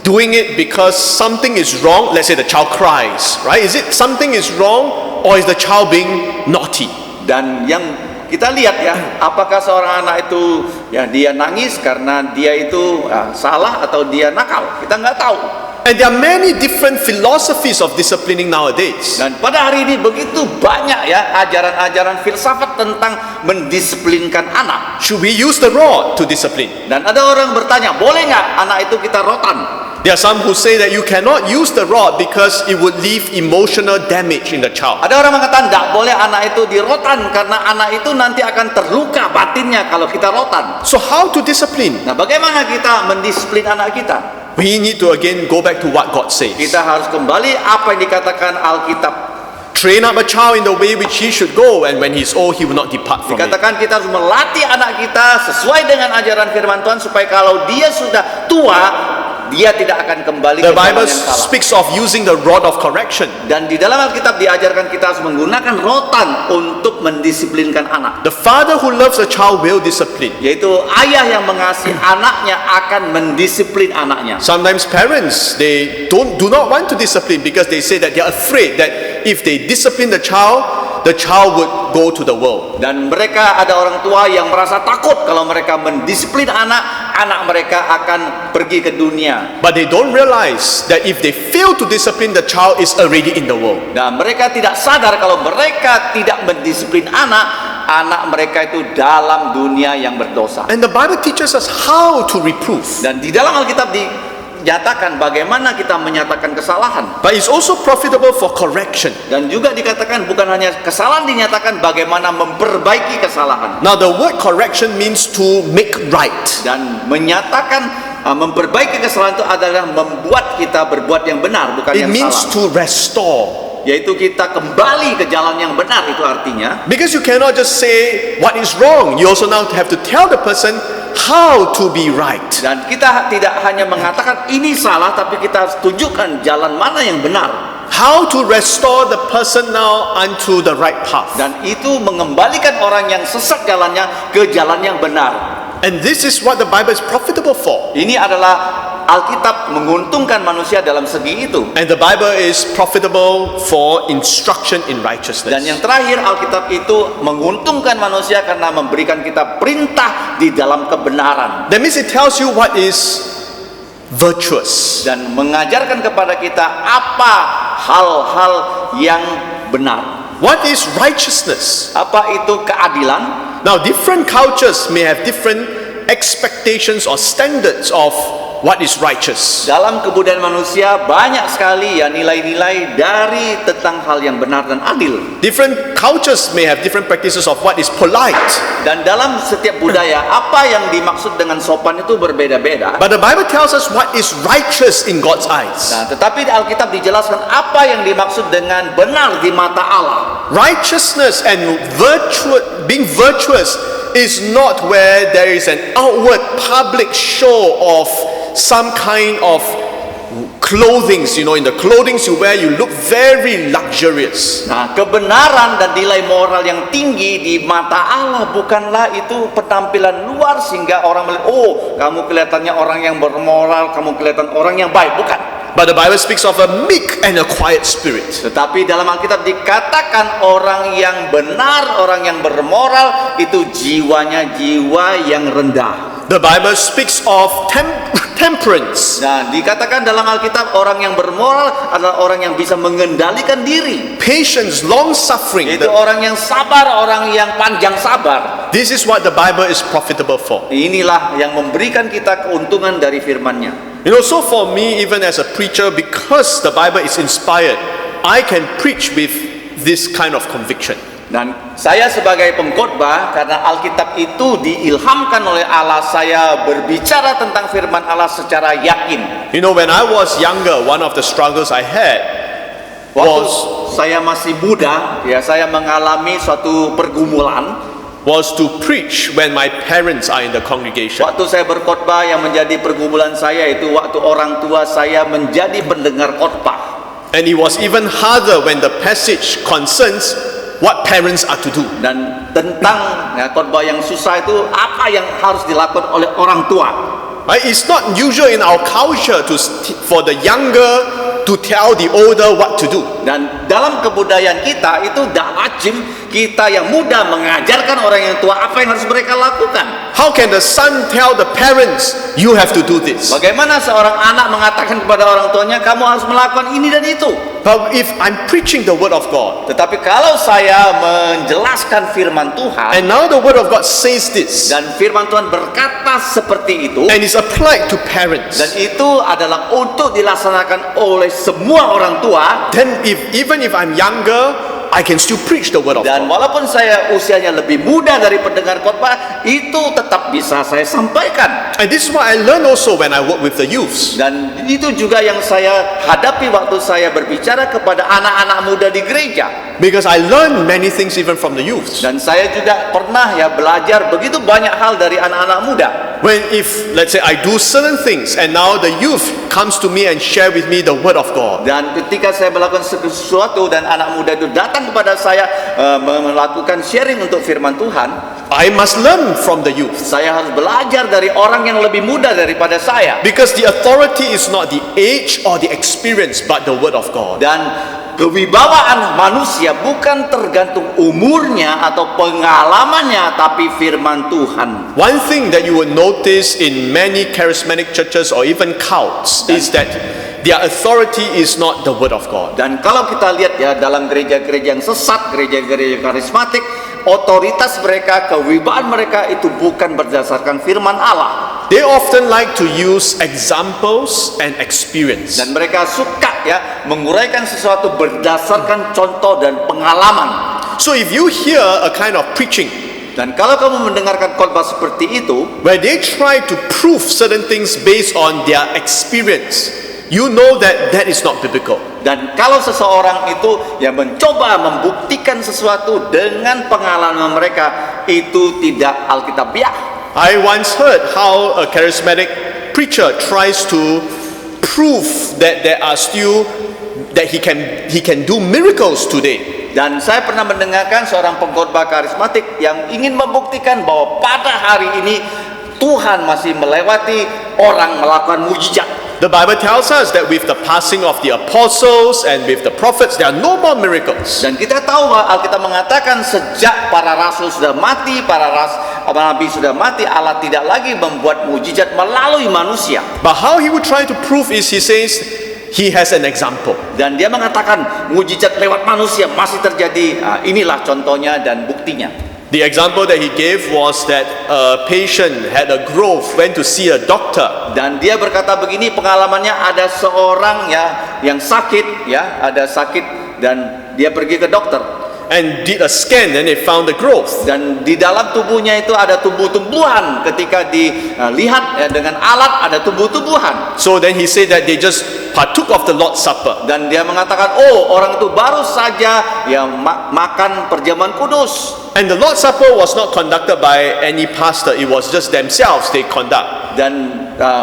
doing it because something is wrong, let's say the child cries, right? Is it something is wrong, or is the child being naughty? Dan yang kita lihat ya, apakah seorang anak itu ya dia nangis karena dia itu salah atau dia nakal, kita nggak tahu. And there are many different philosophies of disciplining nowadays. Dan pada hari ini begitu banyak ya ajaran-ajaran filsafat tentang mendisiplinkan anak. Should we use the rod to discipline? Dan ada orang bertanya, boleh nggak anak itu kita rotan? There are some who say that you cannot use the rod because it would leave emotional damage in the child. Ada orang mengatakan tidak boleh anak itu dirotan karena anak itu nanti akan terluka batinnya kalau kita rotan. So how to discipline? Nah, bagaimana kita mendisiplin anak kita? We need to again go back to what God says. Kita harus kembali apa yang dikatakan Alkitab. Train up a child in the way which he should go, and when he's old, he will not depart from it. Dikatakan kita harus melatih anak kita sesuai dengan ajaran firman Tuhan supaya kalau dia sudah tua, dia tidak akan kembali The ke jalan Bible yang salah. speaks of using the rod of correction. Dan di dalam Alkitab diajarkan kita harus menggunakan rotan untuk mendisiplinkan anak. The father who loves a child will discipline. Yaitu ayah yang mengasihi anaknya akan mendisiplin anaknya. Sometimes parents, they do not want to discipline because they say that they are afraid that if they discipline the child would go to the world. Dan mereka ada orang tua yang merasa takut kalau mereka mendisiplin anak mereka akan pergi ke dunia. But they don't realize that if they fail to discipline, the child is already in the world. Dan mereka tidak sadar kalau mereka tidak mendisiplin anak mereka itu dalam dunia yang berdosa. And the Bible teaches us how to reprove. Dan di dalam Alkitab dinyatakan bagaimana kita menyatakan kesalahan. But it's also profitable for correction. Dan juga dikatakan bukan hanya kesalahan dinyatakan, bagaimana memperbaiki kesalahan. Now the word correction means to make right. Dan menyatakan memperbaiki kesalahan itu adalah membuat kita berbuat yang benar, bukan It yang means salah. to restore. Yaitu kita kembali ke jalan yang benar, itu artinya. Because you cannot just say what is wrong. You also now have to tell the person how to be right. Dan kita tidak hanya mengatakan ini salah, tapi kita harus tunjukkan jalan mana yang benar. How to restore the person now unto the right path. Dan itu mengembalikan orang yang sesat jalannya ke jalan yang benar. And this is what the Bible is profitable for. Ini adalah Alkitab menguntungkan manusia dalam segi itu. And the Bible is profitable for instruction in righteousness. Dan yang terakhir, Alkitab itu menguntungkan manusia karena memberikan kita perintah di dalam kebenaran. That means it tells you what is virtuous. Dan mengajarkan kepada kita apa hal-hal yang benar. What is righteousness? Apa itu keadilan? Now, different cultures may have different expectations or standards of what is righteous. Dalam kebudayaan manusia banyak sekali ya nilai-nilai dari tentang hal yang benar dan adil. Different cultures may have different practices of what is polite. Dan dalam setiap budaya apa yang dimaksud dengan sopan itu berbeda-beda. But the Bible tells us what is righteous in God's eyes. Nah, tetapi di Alkitab dijelaskan apa yang dimaksud dengan benar di mata Allah. Righteousness and being virtuous is not where there is an outward public show of some kind of clothing, in the clothing you wear, you look very luxurious. Nah, kebenaran dan nilai moral yang tinggi di mata Allah bukanlah itu penampilan luar sehingga orang melihat, oh, kamu kelihatannya orang yang bermoral, kamu kelihatan orang yang baik, bukan. But the Bible speaks of a meek and a quiet spirit. Tetapi dalam Alkitab dikatakan orang yang benar, orang yang bermoral itu jiwanya jiwa yang rendah. The Bible speaks of temperance. Nah, dikatakan dalam Alkitab orang yang bermoral adalah orang yang bisa mengendalikan diri. Patience, long suffering. Itu orang yang sabar, orang yang panjang sabar. This is what the Bible is profitable for. Inilah yang memberikan kita keuntungan dari firman-Nya. So for me, even as a preacher, because the Bible is inspired, I can preach with this kind of conviction. Dan saya sebagai pengkhotbah, karena Alkitab itu diilhamkan oleh Allah, saya berbicara tentang firman Allah secara yakin. When I was younger, one of the struggles I had Waktu saya masih muda, saya mengalami suatu pergumulan. Was to preach when my parents are in the congregation. Waktu saya berkhotbah, yang menjadi pergumulan saya itu waktu orang tua saya menjadi pendengar khotbah. And it was even harder when the passage concerns what parents are to do. Dan tentang khotbah yang susah itu apa yang harus dilakukan oleh orang tua. It's not usual in our culture for the younger to tell the older what to do. Dan dalam kebudayaan kita itu tidak lazim kita yang muda mengajarkan orang yang tua apa yang harus mereka lakukan. How can the son tell the parents, you have to do this? Bagaimana seorang anak mengatakan kepada orang tuanya, kamu harus melakukan ini dan itu? But if I'm preaching the word of God, tetapi kalau saya menjelaskan firman Tuhan, and now the word of God says this, dan firman Tuhan berkata seperti itu, and it's applied to parents, dan itu adalah untuk dilaksanakan oleh semua orang tua, then even if I'm younger, I can still preach the word of dan God. walaupun saya usianya lebih muda dari pendengar khotbah, itu tetap bisa saya sampaikan. And this is what I learned also when I work with the youths. Dan itu juga yang saya hadapi waktu saya berbicara kepada anak-anak muda di gereja. Because I learned many things even from the youths. Dan saya juga pernah belajar begitu banyak hal dari anak-anak muda. If let's say I do certain things and now the youth comes to me and share with me the word of God. Dan ketika saya melakukan sesuatu dan anak muda itu datang kepada saya melakukan sharing untuk firman Tuhan, I must learn from the youth. Saya harus belajar dari orang yang lebih muda daripada saya. Because the authority is not the age or the experience but the word of God. Dan kewibawaan manusia bukan tergantung umurnya atau pengalamannya, tapi firman Tuhan. One thing that you will notice in many charismatic churches or even cults is that their authority is not the word of God. Dan kalau kita lihat dalam gereja-gereja yang sesat, gereja-gereja karismatik, otoritas mereka, kewibawaan mereka itu bukan berdasarkan firman Allah. They often like to use examples and experience. Dan mereka suka menguraikan sesuatu berdasarkan contoh dan pengalaman. So if you hear a kind of preaching, dan kalau kamu mendengarkan khotbah seperti itu, where they try to prove certain things based on their experience, you know that is not biblical. Dan kalau seseorang itu mencoba membuktikan sesuatu dengan pengalaman mereka, itu tidak alkitabiah. I once heard how a charismatic preacher tries to prove that he can do miracles today. Dan saya pernah mendengarkan seorang pengkhotbah karismatik yang ingin membuktikan bahwa pada hari ini Tuhan masih melewati orang melakukan mujizat. The Bible tells us that with the passing of the apostles and with the prophets, there are no more miracles. Dan kita tahu bahwa Alkitab mengatakan sejak para rasul sudah mati, para nabi sudah mati, Allah tidak lagi membuat mujizat melalui manusia. But how he would try to prove is, he says, he has an example. Dan dia mengatakan mujizat lewat manusia masih terjadi. Inilah contohnya dan buktinya. The example that he gave was that a patient had a growth, went to see a doctor. Dan dia berkata begini, pengalamannya ada seorang yang sakit, ada sakit dan dia pergi ke dokter. And did a scan and they found the growth. Dan di dalam tubuhnya itu ada tumbuh-tumbuhan. Ketika dilihat dengan alat ada tumbuh-tumbuhan. So then he said that they just partook of the Lord's Supper. Dan dia mengatakan, orang itu baru saja makan perjamuan kudus. And the Lord's Supper was not conducted by any pastor. It was just themselves they conduct. Dan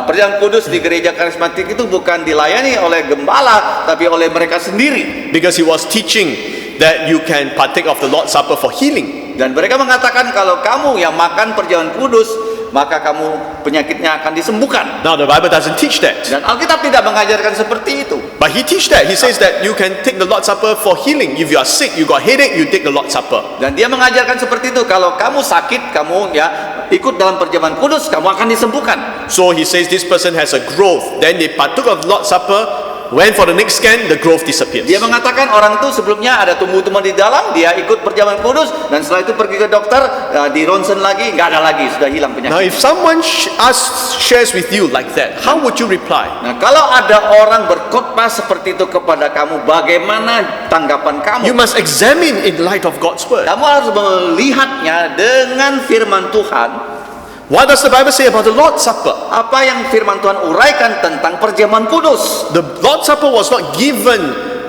perjamuan kudus di gereja karismatik itu bukan dilayani oleh gembala, tapi oleh mereka sendiri. Because he was teaching that you can partake of the Lord's Supper for healing. Dan mereka mengatakan kalau kamu yang makan perjamuan kudus, maka kamu penyakitnya akan disembuhkan. Now the Bible doesn't teach that. Dan Alkitab tidak mengajarkan seperti itu. But he teach that. He says that you can take the Lord's Supper for healing. If you are sick, you got headache, you take the Lord's Supper. Dan dia mengajarkan seperti itu. Kalau kamu sakit, kamu ya ikut dalam perjamuan kudus, kamu akan disembuhkan. So he says this person has a growth. Then they partook of the Lord's Supper. Went for the next scan, the growth disappears. Dia mengatakan orang itu sebelumnya ada tumbuh-tumbuhan di dalam, dia ikut perjamuan kudus, dan setelah itu pergi ke dokter, di ronsen lagi, nggak ada lagi, sudah hilang Now penyakit. if someone shares with you like that, how would you reply? Nah, kalau ada orang berkhotbah seperti itu kepada kamu, bagaimana tanggapan kamu? You must examine in light of God's word. Kamu harus melihatnya dengan firman Tuhan. What does the Bible say about the Lord's Supper? Apa yang firman Tuhan uraikan tentang perjamuan kudus? The Lord's Supper was not given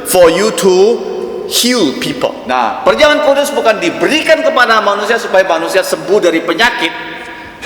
for you to heal people. Nah, perjamuan kudus bukan diberikan kepada manusia supaya manusia sembuh dari penyakit.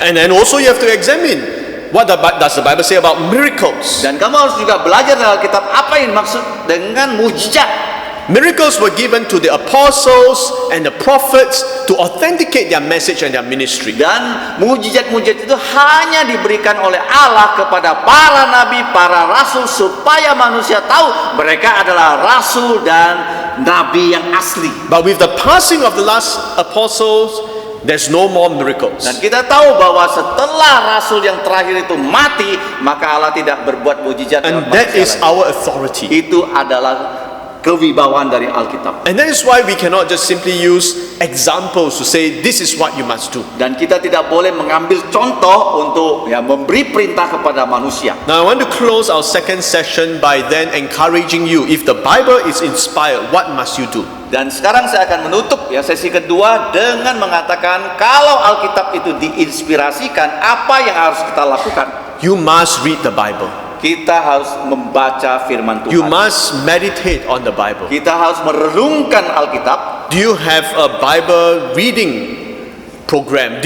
And then also you have to examine what does the Bible say about miracles. Dan kamu harus juga belajar dalam Alkitab apa yang dimaksud dengan mujizat. Miracles were given to the apostles and the prophets to authenticate their message and their ministry. Dan mujizat-mujizat itu hanya diberikan oleh Allah kepada para nabi, para rasul, supaya manusia tahu mereka adalah rasul dan nabi yang asli. But with the passing of the last apostles, there's no more miracles. Dan kita tahu bahwa setelah rasul yang terakhir itu mati, maka Allah tidak berbuat mujizat dalam And that manusia is lagi. our authority. Itu adalah kewibawaan dari Alkitab. And that is why we cannot just simply use examples to say this is what you must do. Dan kita tidak boleh mengambil contoh untuk memberi perintah kepada manusia. Now I want to close our second session by then encouraging you, if the Bible is inspired, what must you do? Dan sekarang saya akan menutup sesi kedua dengan mengatakan kalau Alkitab itu diinspirasikan, apa yang harus kita lakukan? You must read the Bible. Kita harus membaca firman Tuhan. You must meditate on the Bible. Kita harus merenungkan Alkitab. Do you have a Bible reading program?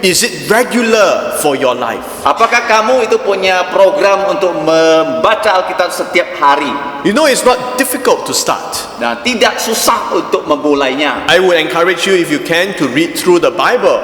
Is it regular for your life? Apakah kamu itu punya program untuk membaca Alkitab setiap hari? You know it's not difficult to start. Nah, tidak susah untuk memulainya. I would encourage you, if you can, to read through the Bible,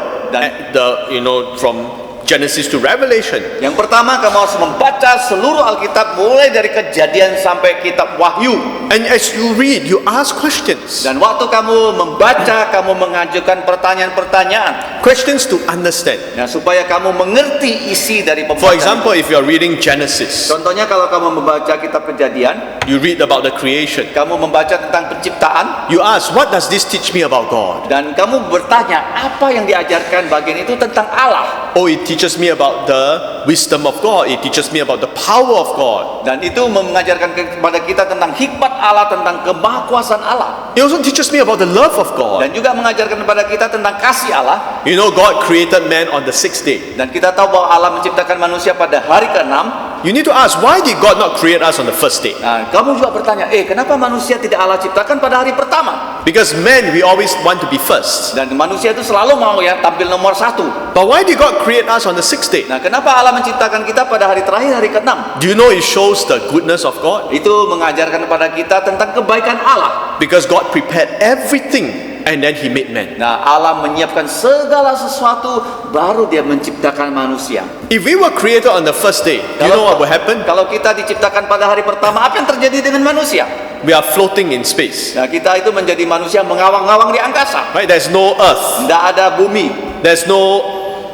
from Genesis to Revelation. Yang pertama, kamu harus membaca seluruh Alkitab mulai dari Kejadian sampai kitab Wahyu. And as you read, you ask questions. Dan waktu kamu membaca, kamu mengajukan pertanyaan-pertanyaan. Questions to understand. Nah, supaya kamu mengerti isi dari For pembacaan. example, if you are reading Genesis, Contohnya kalau kamu membaca kitab Kejadian, you read about the creation. kamu membaca tentang penciptaan, You ask, what does this teach me about God? dan kamu bertanya apa yang diajarkan bagian itu tentang Allah. Oh, it teaches me about the wisdom of God. It teaches me about the power of God. Dan itu mengajarkan kepada kita tentang hikmat Allah, tentang kemahakuasaan Allah. It also teaches me about the love of God. Dan juga mengajarkan kepada kita tentang kasih Allah. You know, God created man on the sixth day. Dan kita tahu bahwa Allah menciptakan manusia pada hari ke-6. You need to ask, why did God not create us on the first day? Nah, kamu juga bertanya, kenapa manusia tidak Allah ciptakan pada hari pertama? Because men, we always want to be first. Dan manusia itu selalu mau tampil nomor 1. But why did God create us on the sixth day? Nah, kenapa Allah menciptakan kita pada hari terakhir, hari ke-6? Do you know it shows the goodness of God? Itu mengajarkan kepada kita tentang kebaikan Allah. Because God prepared everything and then He made man. Nah, Allah menyiapkan segala sesuatu, baru Dia menciptakan manusia. If we were created on the first day, do you know what will happen? Kalau kita diciptakan pada hari pertama, apa yang terjadi dengan manusia? We are floating in space. Nah, kita itu menjadi manusia mengawang-awang di angkasa. Right? There's no earth. Tidak ada bumi, There's no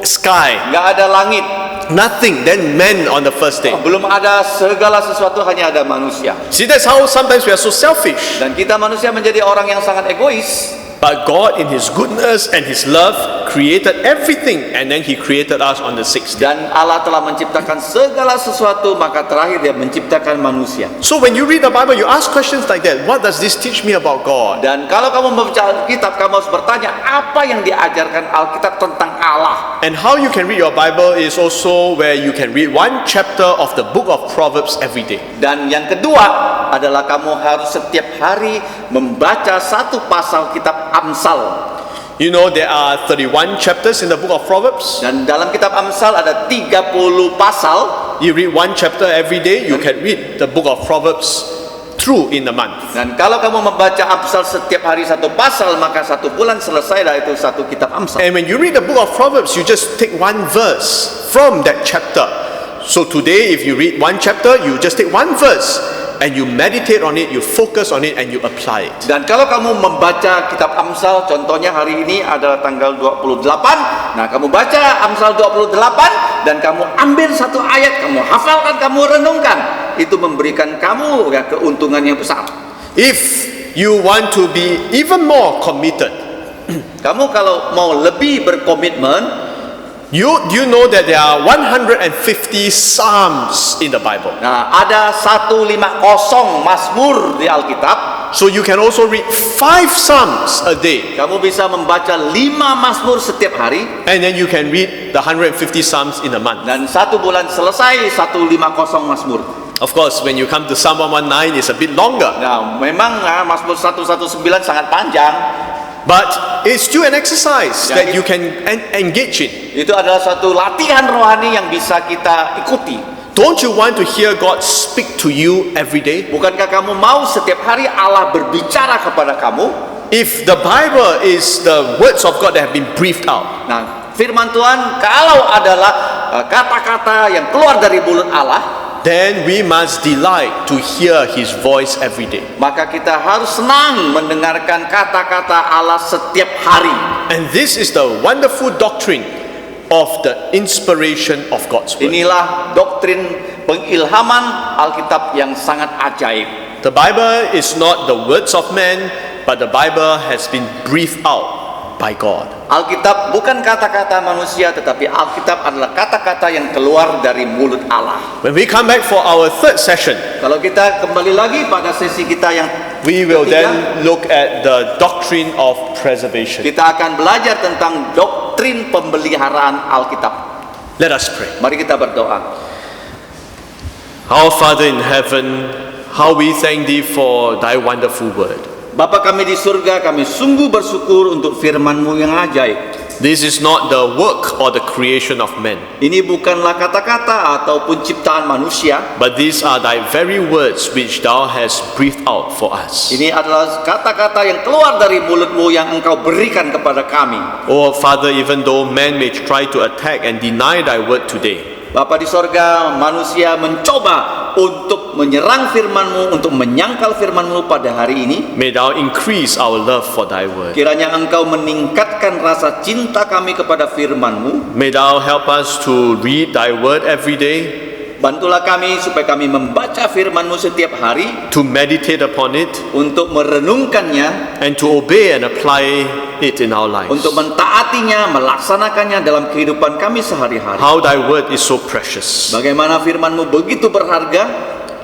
sky. nggak ada langit. Nothing. Then men on the first day. Belum ada segala sesuatu, hanya ada manusia. See, that's how sometimes we are so selfish. Dan kita manusia menjadi orang yang sangat egois. But God in His goodness and His love created everything, and then He created us on the sixth day. Dan Allah telah menciptakan segala sesuatu, maka terakhir Dia menciptakan manusia. So when you read the Bible, you ask questions like that. What does this teach me about God? Dan kalau kamu membaca Alkitab, kamu harus bertanya apa yang diajarkan Alkitab tentang Allah. And how you can read your Bible is also where you can read one chapter of the book of Proverbs every day. Dan yang kedua adalah kamu harus setiap hari membaca satu pasal kitab Amsal. You know there are 31 chapters in the book of Proverbs. Dan dalam kitab Amsal ada 30 pasal. You read one chapter every day, you can read the book of Proverbs through in a month. Dan kalau kamu membaca Amsal setiap hari satu pasal, maka 1 bulan selesai dah itu satu kitab Amsal. And when you read the book of Proverbs, you just take one verse from that chapter. So today, if you read one chapter, you just take one verse and you meditate on it, you focus on it, and you apply it. Dan kalau kamu membaca kitab Amsal, contohnya hari ini adalah tanggal 28. Nah, kamu baca Amsal 28 dan kamu ambil satu ayat, kamu hafalkan, kamu renungkan. Itu memberikan kamu ya keuntungan yang besar. If you want to be even more committed, Kamu kalau mau lebih berkomitmen, do you know that there are 150 Psalms in the Bible? nah ada 150 Mazmur di Alkitab. So you can also read 5 Psalms a day. Kamu bisa membaca 5 Mazmur setiap hari. And then you can read the 150 Psalms in a month. Dan 1 bulan selesai 150 Mazmur. Of course, when you come to Psalm 119, it's a bit longer. Nah, memang Mazmur 119 sangat panjang. But it's still an exercise Ya, that you can engage in. Itu adalah satu latihan rohani yang bisa kita ikuti. Don't you want to hear God speak to you every day? Bukankah kamu mau setiap hari Allah berbicara kepada kamu? If the Bible is the words of God that have been breathed out, Nah, firman Tuhan kalau adalah kata-kata yang keluar dari mulut Allah, then we must delight to hear His voice every day. maka kita harus senang mendengarkan kata-kata Allah setiap hari. And this is the wonderful doctrine of the inspiration of God's word. Inilah doktrin pengilhaman Alkitab yang sangat ajaib. The Bible is not the words of men, but the Bible has been breathed out by God. Alkitab bukan kata-kata manusia, tetapi Alkitab adalah kata-kata yang keluar dari mulut Allah. When we come back for our third session, Kalau kita kembali lagi pada sesi kita yang we will ketiga, then look at the doctrine of preservation. kita akan belajar tentang doktrin pemeliharaan Alkitab. Let us pray. Mari kita berdoa. Our Father in heaven, how we thank Thee for Thy wonderful word. Bapa kami di surga, kami sungguh bersyukur untuk firman-Mu yang ajaib. This is not the work or the creation of men, Ini bukanlah kata-kata ataupun ciptaan manusia. but these are Thy very words which Thou hast breathed out for us. Ini adalah kata-kata yang keluar dari mulut-Mu yang Engkau berikan kepada kami. Oh Father, even though man may try to attack and deny Thy word today, Bapa di sorga, manusia mencoba untuk menyerang firman-Mu, untuk menyangkal firman-Mu pada hari ini. may Thou increase our love for Thy word. Kiranya Engkau meningkatkan rasa cinta kami kepada firman-Mu. May Thou help us to read Thy word every day, Bantulah kami supaya kami membaca firman-Mu setiap hari, to meditate upon it, untuk merenungkannya, and to obey and apply it in our lives. untuk mentaatinya, melaksanakannya dalam kehidupan kami sehari-hari. How Thy word is so precious. Bagaimana firman-Mu begitu berharga.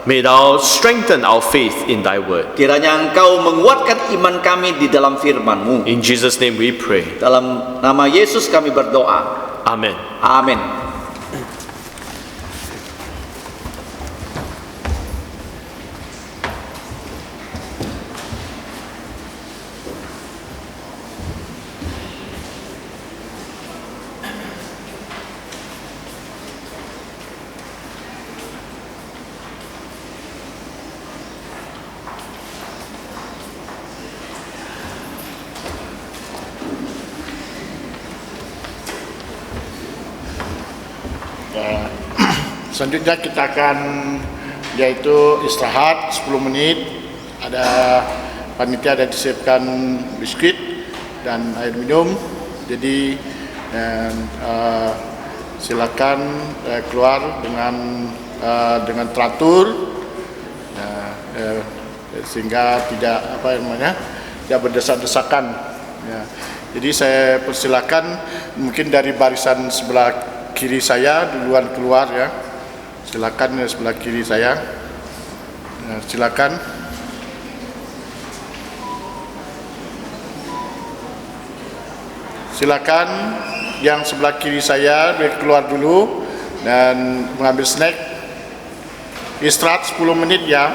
May Thou strengthen our faith in Thy word. Kiranya Engkau menguatkan iman kami di dalam firman-Mu. In Jesus' name we pray. Dalam nama Yesus kami berdoa. Amen. Amin. Selanjutnya kita akan yaitu istirahat 10 menit. Ada panitia ada disiapkan biskuit dan air minum. Jadi silakan keluar dengan teratur, sehingga tidak tidak berdesak-desakan. Ya. Jadi saya persilakan mungkin dari barisan sebelah kiri saya duluan keluar ya. Silakan dari sebelah kiri saya. Ya, silakan. Silakan yang sebelah kiri saya keluar dulu dan mengambil snack. Istirahat 10 menit ya.